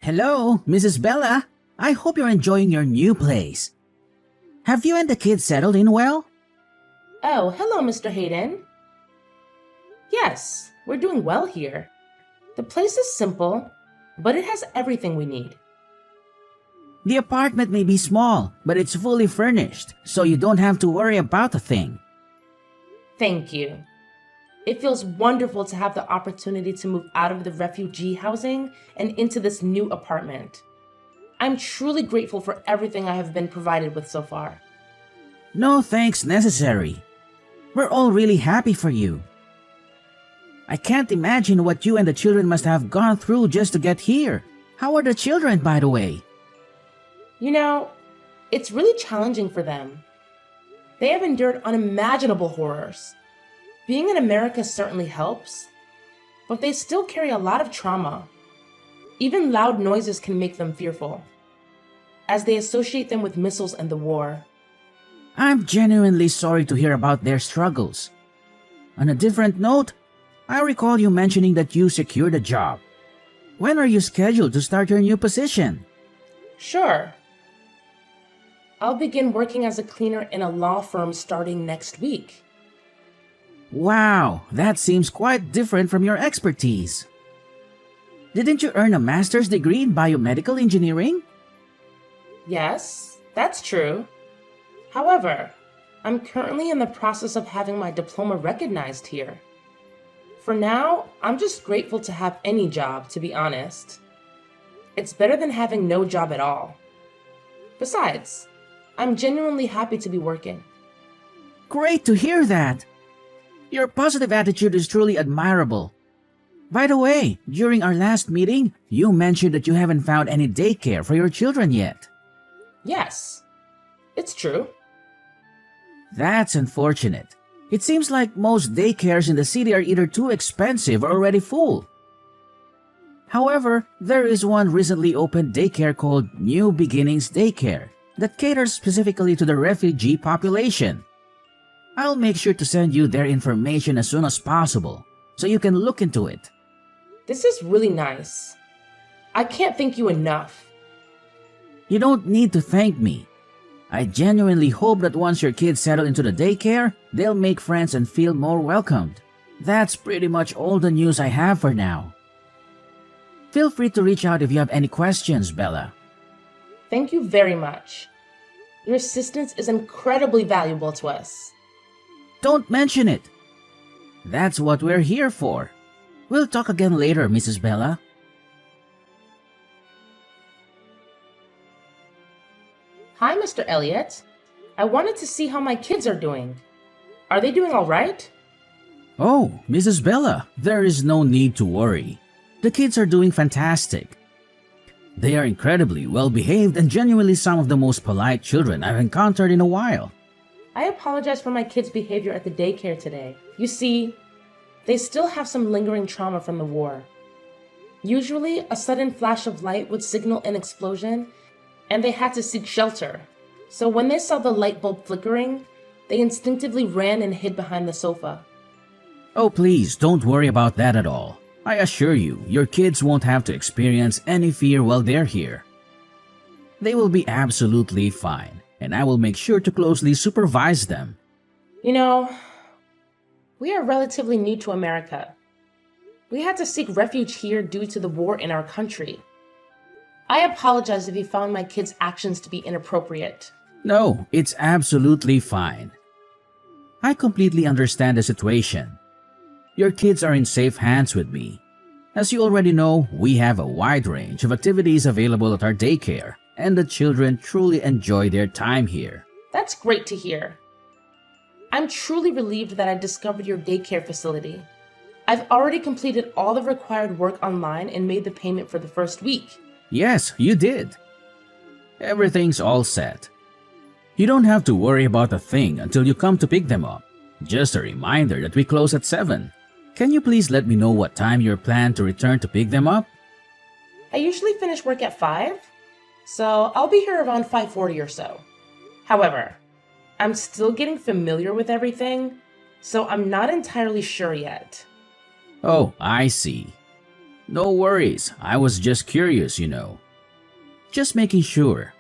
Hello, Mrs. Bella. I hope you're enjoying your new place. Have you and the kids settled in well? Oh, hello, Mr. Hayden. Yes, we're doing well here. The place is simple, but it has everything we need. The apartment may be small, but it's fully furnished, so you don't have to worry about a thing. Thank you. It feels wonderful to have the opportunity to move out of the refugee housing and into this new apartment. I'm truly grateful for everything I have been provided with so far. No thanks necessary. We're all really happy for you. I can't imagine what you and the children must have gone through just to get here. How are the children, by the way? You know, it's really challenging for them. They have endured unimaginable horrors. Being in America certainly helps, but they still carry a lot of trauma. Even loud noises can make them fearful, as they associate them with missiles and the war. I'm genuinely sorry to hear about their struggles. On a different note, I recall you mentioning that you secured a job. When are you scheduled to start your new position? Sure. I'll begin working as a cleaner in a law firm starting next week. Wow, that seems quite different from your expertise. Didn't you earn a master's degree in biomedical engineering? Yes, that's true. However, I'm currently in the process of having my diploma recognized here. For now, I'm just grateful to have any job, to be honest. It's better than having no job at all. Besides, I'm genuinely happy to be working. Great to hear that. Your positive attitude is truly admirable. By the way, during our last meeting, you mentioned that you haven't found any daycare for your children yet. Yes, it's true. That's unfortunate. It seems like most daycares in the city are either too expensive or already full. However, there is one recently opened daycare called New Beginnings Daycare that caters specifically to the refugee population. I'll make sure to send you their information as soon as possible, so you can look into it. This is really nice. I can't thank you enough. You don't need to thank me. I genuinely hope that once your kids settle into the daycare, they'll make friends and feel more welcomed. That's pretty much all the news I have for now. Feel free to reach out if you have any questions, Bella. Thank you very much. Your assistance is incredibly valuable to us. Don't mention it. That's what we're here for. We'll talk again later, Mrs. Bella. Hi, Mr. Elliott. I wanted to see how my kids are doing. Are they doing all right? Oh, Mrs. Bella, there is no need to worry. The kids are doing fantastic. They are incredibly well behaved and genuinely some of the most polite children I've encountered in a while. I apologize for my kids' behavior at the daycare today. You see, they still have some lingering trauma from the war. Usually, a sudden flash of light would signal an explosion, and they had to seek shelter. So when they saw the light bulb flickering, they instinctively ran and hid behind the sofa. Oh, please, don't worry about that at all. I assure you, your kids won't have to experience any fear while they're here. They will be absolutely fine, and I will make sure to closely supervise them. You know, we are relatively new to America. We had to seek refuge here due to the war in our country. I apologize if you found my kids' actions to be inappropriate. No, it's absolutely fine. I completely understand the situation. Your kids are in safe hands with me. As you already know, we have a wide range of activities available at our daycare, and the children truly enjoy their time here. That's great to hear. I'm truly relieved that I discovered your daycare facility. I've already completed all the required work online and made the payment for the first week. Yes, you did. Everything's all set. You don't have to worry about a thing until you come to pick them up. Just a reminder that we close at 7. Can you please let me know what time you're planned to return to pick them up? I usually finish work at 5, so I'll be here around 5:40 or so. However, I'm still getting familiar with everything, so I'm not entirely sure yet. Oh, I see. No worries, I was just curious. Just making sure.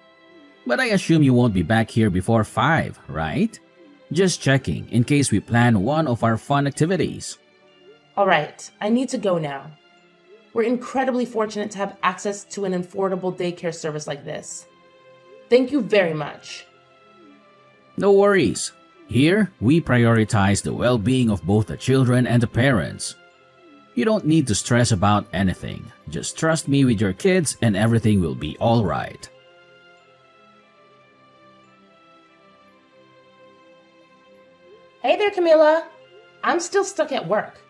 But I assume you won't be back here before 5, right? Just checking in case we plan one of our fun activities. Alright, I need to go now. We're incredibly fortunate to have access to an affordable daycare service like this. Thank you very much. No worries. Here, we prioritize the well-being of both the children and the parents. You don't need to stress about anything. Just trust me with your kids and everything will be alright. Hey there, Camila. I'm still stuck at work,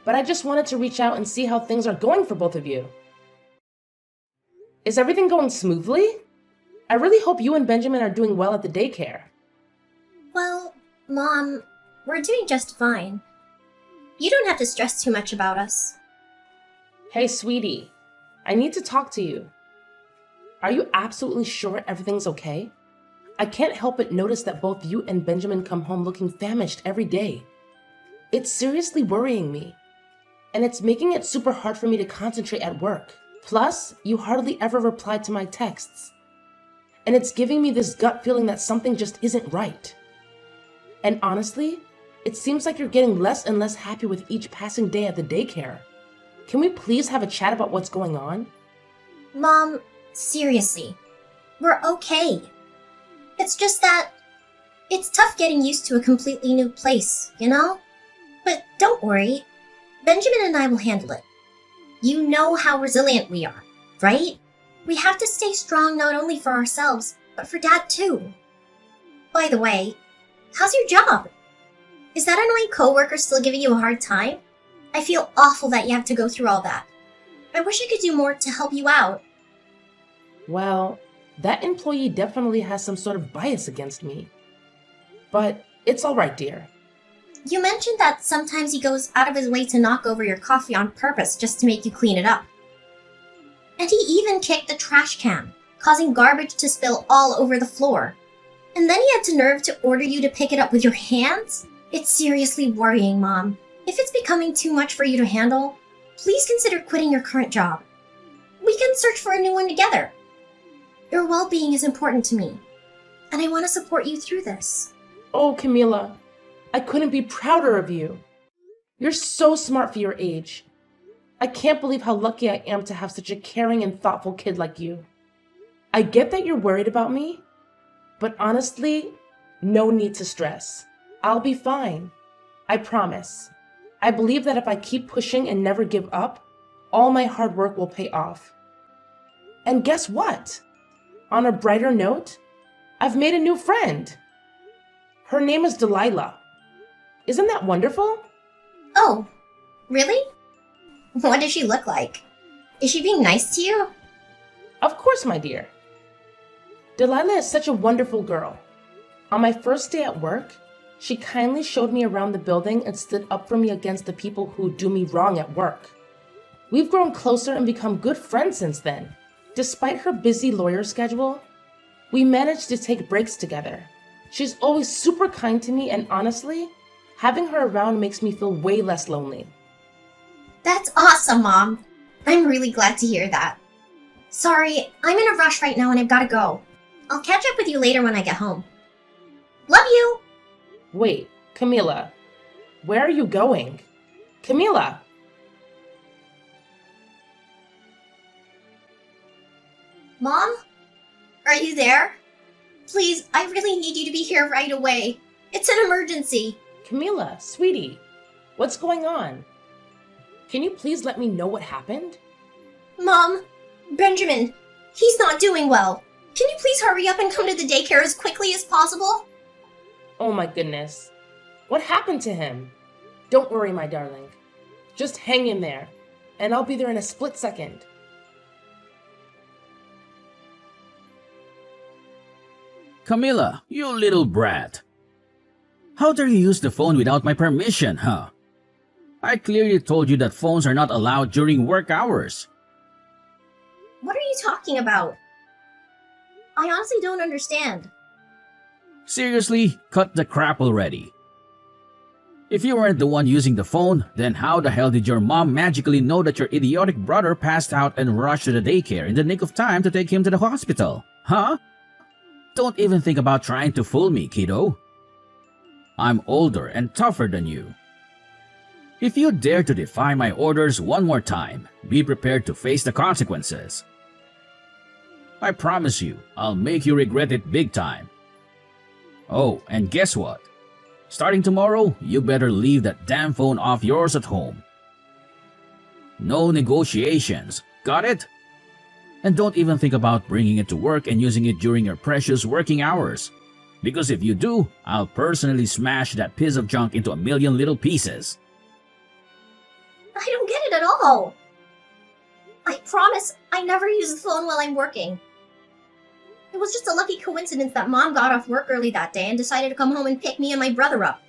but I just wanted to reach out and see how things are going for both of you. Is everything going smoothly? I really hope you and Benjamin are doing well at the daycare. Well, Mom, we're doing just fine. You don't have to stress too much about us. Hey, sweetie, I need to talk to you. Are you absolutely sure everything's okay? I can't help but notice that both you and Benjamin come home looking famished every day. It's seriously worrying me, and it's making it super hard for me to concentrate at work. Plus, you hardly ever reply to my texts. And it's giving me this gut feeling that something just isn't right. And honestly, it seems like you're getting less and less happy with each passing day at the daycare. Can we please have a chat about what's going on? Mom, seriously, we're okay. It's just that it's tough getting used to a completely new place, you know? But don't worry, Benjamin and I will handle it. You know how resilient we are, right? We have to stay strong not only for ourselves, but for Dad too. By the way, how's your job? Is that annoying coworker still giving you a hard time? I feel awful that you have to go through all that. I wish I could do more to help you out. Well, that employee definitely has some sort of bias against me. But it's alright, dear. You mentioned that sometimes he goes out of his way to knock over your coffee on purpose just to make you clean it up. And he even kicked the trash can, causing garbage to spill all over the floor. And then he had the nerve to order you to pick it up with your hands? It's seriously worrying, Mom. If it's becoming too much for you to handle, please consider quitting your current job. We can search for a new one together. Your well-being is important to me, and I want to support you through this. Oh, Camila, I couldn't be prouder of you. You're so smart for your age. I can't believe how lucky I am to have such a caring and thoughtful kid like you. I get that you're worried about me, but honestly, no need to stress. I'll be fine. I promise. I believe that if I keep pushing and never give up, all my hard work will pay off. And guess what? On a brighter note, I've made a new friend. Her name is Delilah. Isn't that wonderful? Oh, really? What does she look like? Is she being nice to you? Of course, my dear. Delilah is such a wonderful girl. On my first day at work, she kindly showed me around the building and stood up for me against the people who do me wrong at work. We've grown closer and become good friends since then. Despite her busy lawyer schedule, we managed to take breaks together. She's always super kind to me, and honestly, having her around makes me feel way less lonely. That's awesome, Mom. I'm really glad to hear that. Sorry, I'm in a rush right now and I've gotta go. I'll catch up with you later when I get home. Love you! Wait, Camila, where are you going? Camila! Mom? Are you there? Please, I really need you to be here right away. It's an emergency. Camila, sweetie, what's going on? Can you please let me know what happened? Mom, Benjamin, he's not doing well. Can you please hurry up and come to the daycare as quickly as possible? Oh my goodness. What happened to him? Don't worry, my darling. Just hang in there, and I'll be there in a split second. Camila, you little brat. How dare you use the phone without my permission, huh? I clearly told you that phones are not allowed during work hours. What are you talking about? I honestly don't understand. Seriously, cut the crap already. If you weren't the one using the phone, then how the hell did your mom magically know that your idiotic brother passed out and rushed to the daycare in the nick of time to take him to the hospital? Huh? Don't even think about trying to fool me, kiddo. I'm older and tougher than you. If you dare to defy my orders one more time, be prepared to face the consequences. I promise you, I'll make you regret it big time. Oh, and guess what? Starting tomorrow, you better leave that damn phone off yours at home. No negotiations, got it? And don't even think about bringing it to work and using it during your precious working hours. Because if you do, I'll personally smash that piece of junk into a million little pieces. I don't get it at all. I promise I never use the phone while I'm working. It was just a lucky coincidence that Mom got off work early that day and decided to come home and pick me and my brother up.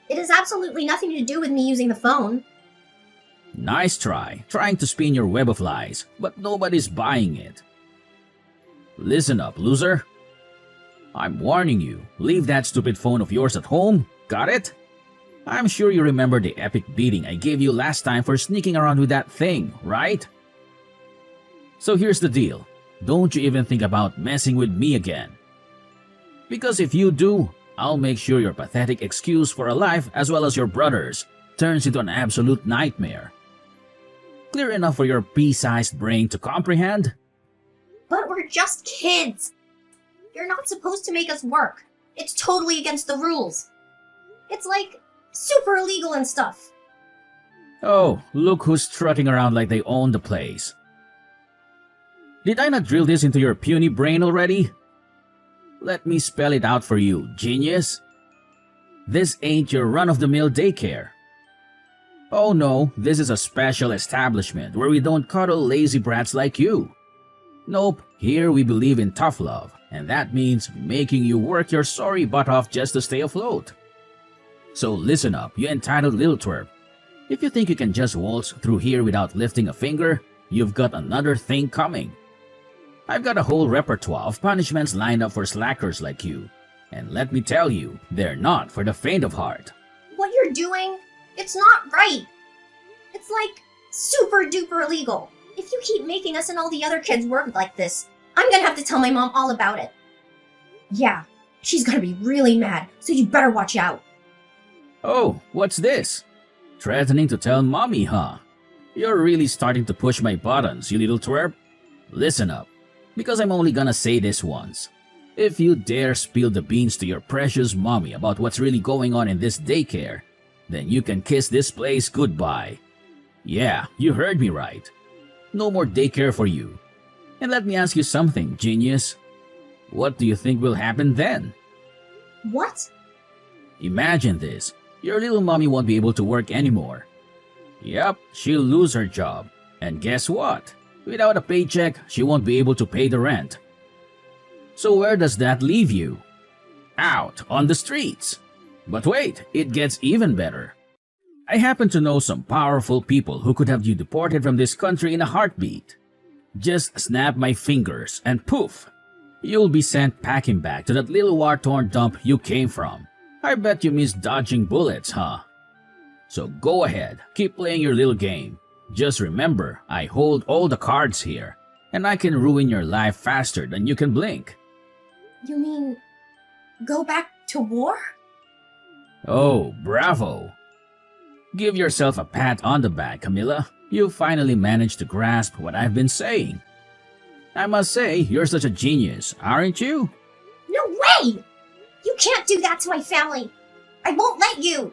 It has absolutely nothing to do with me using the phone. Nice try, trying to spin your web of lies, but nobody's buying it. Listen up, loser. I'm warning you, leave that stupid phone of yours at home, got it? I'm sure you remember the epic beating I gave you last time for sneaking around with that thing, right? So here's the deal. Don't you even think about messing with me again. Because if you do, I'll make sure your pathetic excuse for a life as well as your brother's turns into an absolute nightmare. Clear enough for your pea-sized brain to comprehend? But we're just kids. You're not supposed to make us work. It's totally against the rules. It's like super illegal and stuff. Oh, look who's strutting around like they own the place. Did I not drill this into your puny brain already? Let me spell it out for you, genius. This ain't your run-of-the-mill daycare. Oh no, this is a special establishment where we don't cuddle lazy brats like you. Nope, here we believe in tough love, and that means making you work your sorry butt off just to stay afloat. So listen up, you entitled little twerp. If you think you can just waltz through here without lifting a finger, you've got another thing coming. I've got a whole repertoire of punishments lined up for slackers like you. And let me tell you, they're not for the faint of heart. What you're doing, it's not right. It's like super duper illegal. If you keep making us and all the other kids work like this, I'm gonna have to tell my mom all about it. Yeah, she's gonna be really mad, so you better watch out. Oh, what's this? Threatening to tell mommy, huh? You're really starting to push my buttons, you little twerp. Listen up, because I'm only gonna say this once. If you dare spill the beans to your precious mommy about what's really going on in this daycare, then you can kiss this place goodbye. Yeah, you heard me right. No more daycare for you. And let me ask you something, genius. What do you think will happen then? What? Imagine this. Your little mommy won't be able to work anymore. Yep, she'll lose her job. And guess what? Without a paycheck, she won't be able to pay the rent. So where does that leave you? Out on the streets. But wait, it gets even better. I happen to know some powerful people who could have you deported from this country in a heartbeat. Just snap my fingers and poof, you'll be sent packing back to that little war-torn dump you came from. I bet you miss dodging bullets, huh? So go ahead, keep playing your little game. Just remember, I hold all the cards here, and I can ruin your life faster than you can blink. You mean go back to war? Oh, bravo! Give yourself a pat on the back, Camilla. You finally managed to grasp what I've been saying. I must say, you're such a genius, aren't you? No way! You can't do that to my family! I won't let you!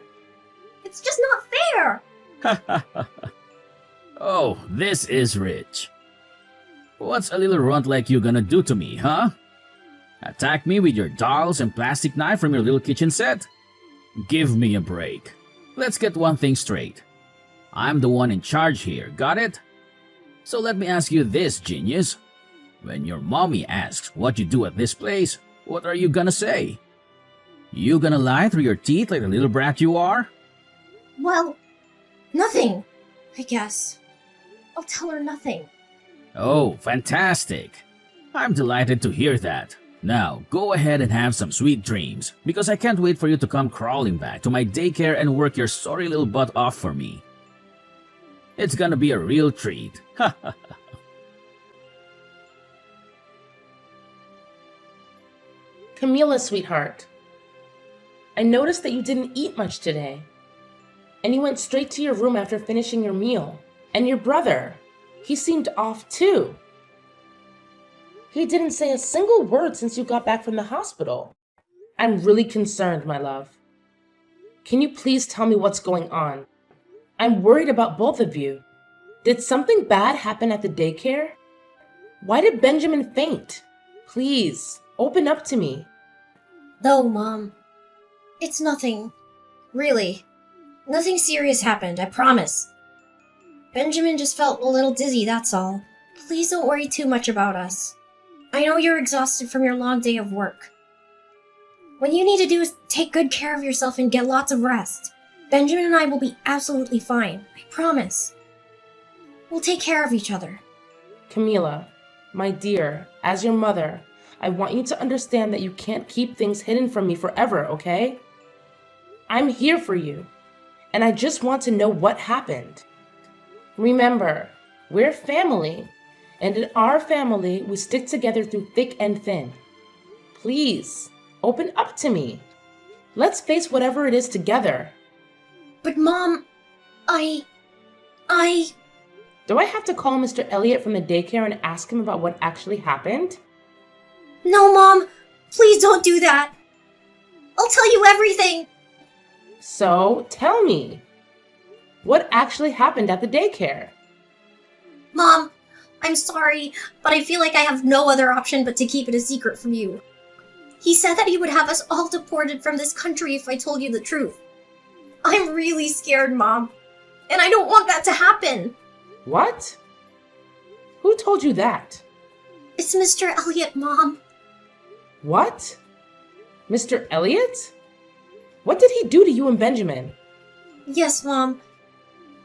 It's just not fair! Oh, this is rich. What's a little runt like you gonna do to me, huh? Attack me with your dolls and plastic knife from your little kitchen set? Give me a break. Let's get one thing straight. I'm the one in charge here, got it? So let me ask you this, genius. When your mommy asks what you do at this place, what are you gonna say? You gonna lie through your teeth like the little brat you are? Well, nothing, I guess. I'll tell her nothing. Oh, fantastic. I'm delighted to hear that. Now, go ahead and have some sweet dreams, because I can't wait for you to come crawling back to my daycare and work your sorry little butt off for me. It's gonna be a real treat. Camila, sweetheart, I noticed that you didn't eat much today. And you went straight to your room after finishing your meal. And your brother, he seemed off too. He didn't say a single word since you got back from the hospital. I'm really concerned, my love. Can you please tell me what's going on? I'm worried about both of you. Did something bad happen at the daycare? Why did Benjamin faint? Please, open up to me. No, Mom. It's nothing. Really. Nothing serious happened, I promise. Benjamin just felt a little dizzy, that's all. Please don't worry too much about us. I know you're exhausted from your long day of work. What you need to do is take good care of yourself and get lots of rest. Benjamin and I will be absolutely fine, I promise. We'll take care of each other. Camila, my dear, as your mother, I want you to understand that you can't keep things hidden from me forever, okay? I'm here for you, and I just want to know what happened. Remember, we're family, and in our family, we stick together through thick and thin. Please, open up to me. Let's face whatever it is together. But Mom, I... Do I have to call Mr. Elliot from the daycare and ask him about what actually happened? No, Mom! Please don't do that! I'll tell you everything! So, tell me. What actually happened at the daycare? Mom, I'm sorry, but I feel like I have no other option but to keep it a secret from you. He said that he would have us all deported from this country if I told you the truth. I'm really scared, Mom, and I don't want that to happen. What? Who told you that? It's Mr. Elliot, Mom. What? Mr. Elliot? What did he do to you and Benjamin? Yes, Mom.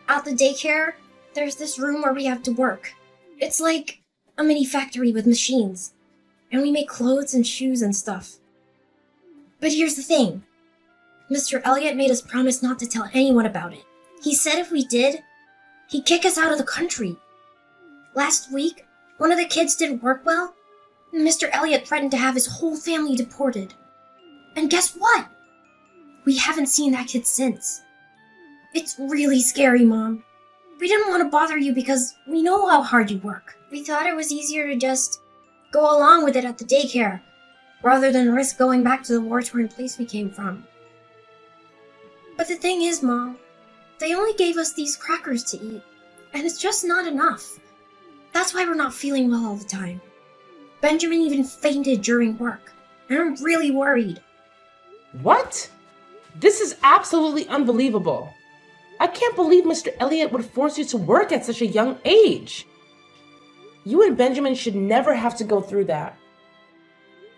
At the daycare, there's this room where we have to work. It's like a mini factory with machines. And we make clothes and shoes and stuff. But here's the thing. Mr. Elliot made us promise not to tell anyone about it. He said if we did, he'd kick us out of the country. Last week, one of the kids didn't work well, and Mr. Elliot threatened to have his whole family deported. And guess what? We haven't seen that kid since. It's really scary, Mom. We didn't want to bother you because we know how hard you work. We thought it was easier to just go along with it at the daycare, rather than risk going back to the war-torn place we came from. But the thing is, Mom, they only gave us these crackers to eat, and it's just not enough. That's why we're not feeling well all the time. Benjamin even fainted during work, and I'm really worried. What? This is absolutely unbelievable. I can't believe Mr. Elliot would force you to work at such a young age. You and Benjamin should never have to go through that.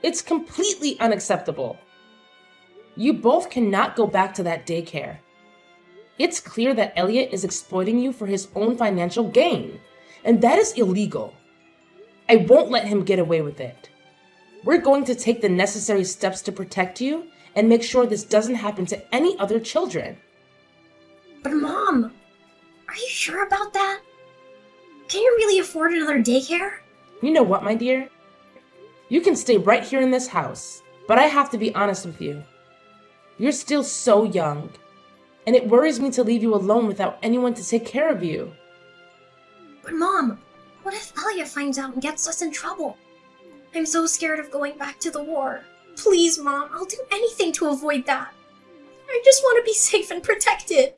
It's completely unacceptable. You both cannot go back to that daycare. It's clear that Elliot is exploiting you for his own financial gain, and that is illegal. I won't let him get away with it. We're going to take the necessary steps to protect you and make sure this doesn't happen to any other children. But Mom, are you sure about that? Can you really afford another daycare? You know what, my dear? You can stay right here in this house, but I have to be honest with you. You're still so young, and it worries me to leave you alone without anyone to take care of you. But Mom, what if Elliot finds out and gets us in trouble? I'm so scared of going back to the war. Please, Mom, I'll do anything to avoid that. I just want to be safe and protected.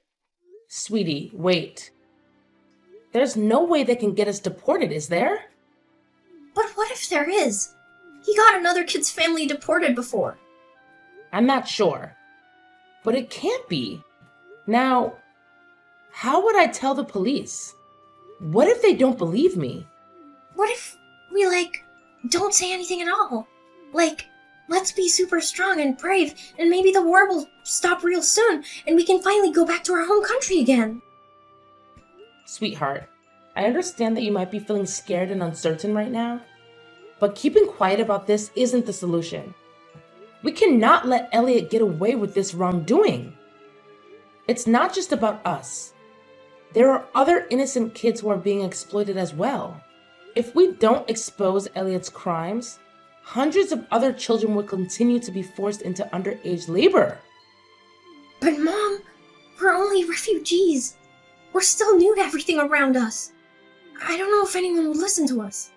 Sweetie, wait. There's no way they can get us deported, is there? But what if there is? He got another kid's family deported before. I'm not sure. But it can't be. Now, how would I tell the police? What if they don't believe me? What if we, don't say anything at all? Let's be super strong and brave, and maybe the war will stop real soon, and we can finally go back to our home country again. Sweetheart, I understand that you might be feeling scared and uncertain right now, But keeping quiet about this isn't the solution. We cannot let Elliot get away with this wrongdoing. It's not just about us. There are other innocent kids who are being exploited as well. If we don't expose Elliot's crimes, hundreds of other children will continue to be forced into underage labor. But Mom, we're only refugees. We're still new to everything around us. I don't know if anyone will listen to us.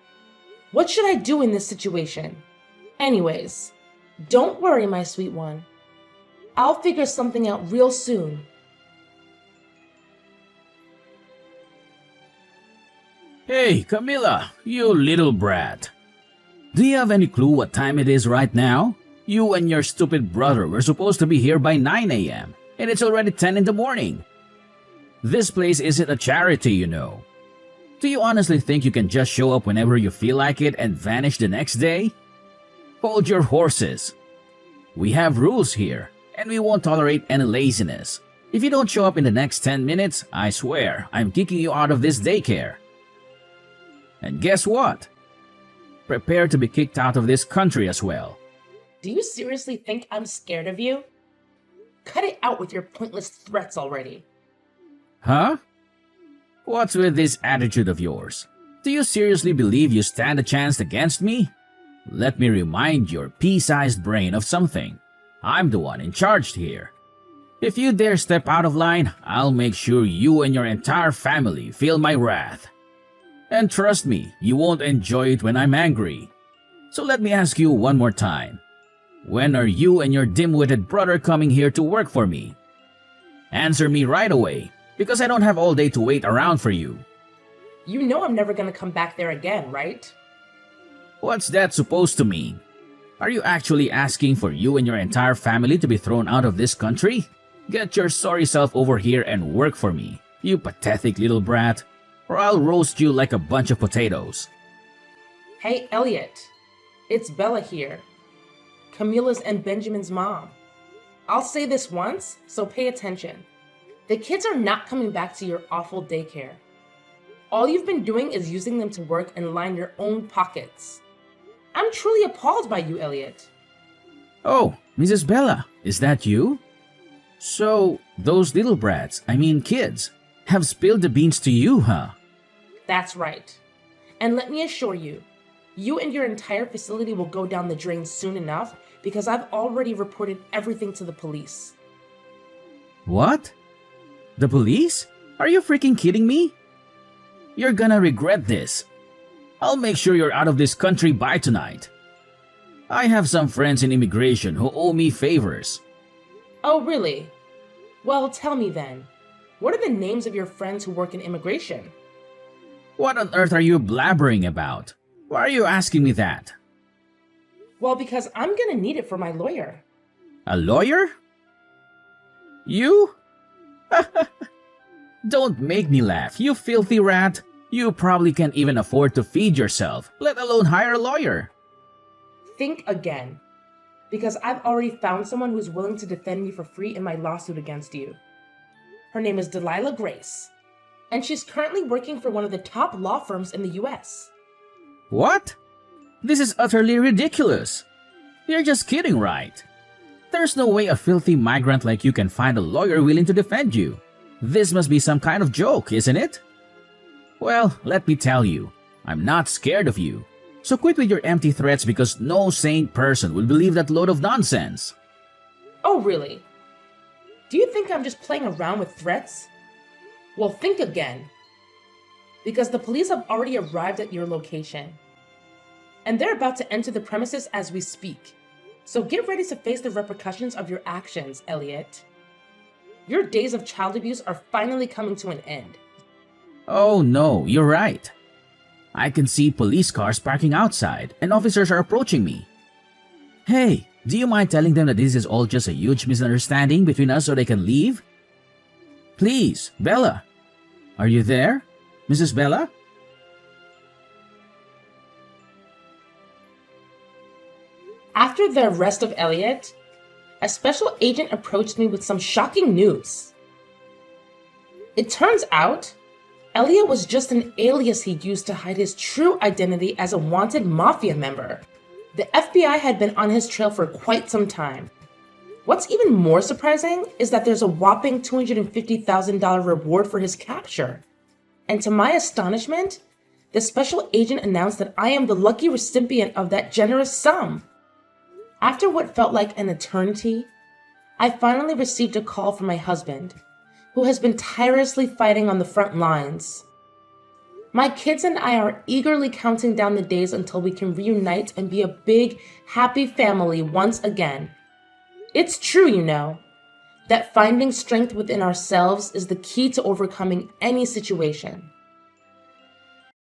What should I do in this situation? Anyways, don't worry, my sweet one. I'll figure something out real soon. Hey, Camilla, you little brat. Do you have any clue what time it is right now? You and your stupid brother were supposed to be here by 9 a.m. and it's already 10 in the morning. This place isn't a charity, you know. Do you honestly think you can just show up whenever you feel like it and vanish the next day? Hold your horses. We have rules here, and we won't tolerate any laziness. If you don't show up in the next 10 minutes, I swear I'm kicking you out of this daycare. And guess what? Prepare to be kicked out of this country as well. Do you seriously think I'm scared of you? Cut it out with your pointless threats already. Huh? What's with this attitude of yours? Do you seriously believe you stand a chance against me? Let me remind your pea-sized brain of something. I'm the one in charge here. If you dare step out of line, I'll make sure you and your entire family feel my wrath. And trust me, you won't enjoy it when I'm angry. So let me ask you one more time. When are you and your dim-witted brother coming here to work for me? Answer me right away, because I don't have all day to wait around for you. You know I'm never gonna come back there again, right? What's that supposed to mean? Are you actually asking for you and your entire family to be thrown out of this country? Get your sorry self over here and work for me, you pathetic little brat, or I'll roast you like a bunch of potatoes. Hey, Elliot. It's Bella here. Camilla's and Benjamin's mom. I'll say this once, so pay attention. The kids are not coming back to your awful daycare. All you've been doing is using them to work and line your own pockets. I'm truly appalled by you, Elliot. Oh, Mrs. Bella, is that you? So, those little brats, kids, have spilled the beans to you, huh? That's right. And let me assure you, you and your entire facility will go down the drain soon enough because I've already reported everything to the police. What? The police? Are you freaking kidding me? You're gonna regret this. I'll make sure you're out of this country by tonight. I have some friends in immigration who owe me favors. Oh, really? Well, tell me then. What are the names of your friends who work in immigration? What on earth are you blabbering about? Why are you asking me that? Well, because I'm gonna need it for my lawyer. A lawyer? You? Don't make me laugh, you filthy rat. You probably can't even afford to feed yourself, let alone hire a lawyer. Think again. Because I've already found someone who's willing to defend me for free in my lawsuit against you. Her name is Delilah Grace, and she's currently working for one of the top law firms in the US. What? This is utterly ridiculous. You're just kidding, right? There's no way a filthy migrant like you can find a lawyer willing to defend you. This must be some kind of joke, isn't it? Well, let me tell you, I'm not scared of you. So quit with your empty threats because no sane person will believe that load of nonsense. Oh, really? Do you think I'm just playing around with threats? Well, think again. Because the police have already arrived at your location. And they're about to enter the premises as we speak. So get ready to face the repercussions of your actions, Elliot. Your days of child abuse are finally coming to an end. Oh no, you're right. I can see police cars parking outside and officers are approaching me. Hey, do you mind telling them that this is all just a huge misunderstanding between us so they can leave? Please, Bella. Are you there? Mrs. Bella? After the arrest of Elliot, a special agent approached me with some shocking news. It turns out, Elliot was just an alias he used to hide his true identity as a wanted mafia member. The FBI had been on his trail for quite some time. What's even more surprising is that there's a whopping $250,000 reward for his capture. And to my astonishment, the special agent announced that I am the lucky recipient of that generous sum. After what felt like an eternity, I finally received a call from my husband, who has been tirelessly fighting on the front lines. My kids and I are eagerly counting down the days until we can reunite and be a big, happy family once again. It's true, you know, that finding strength within ourselves is the key to overcoming any situation.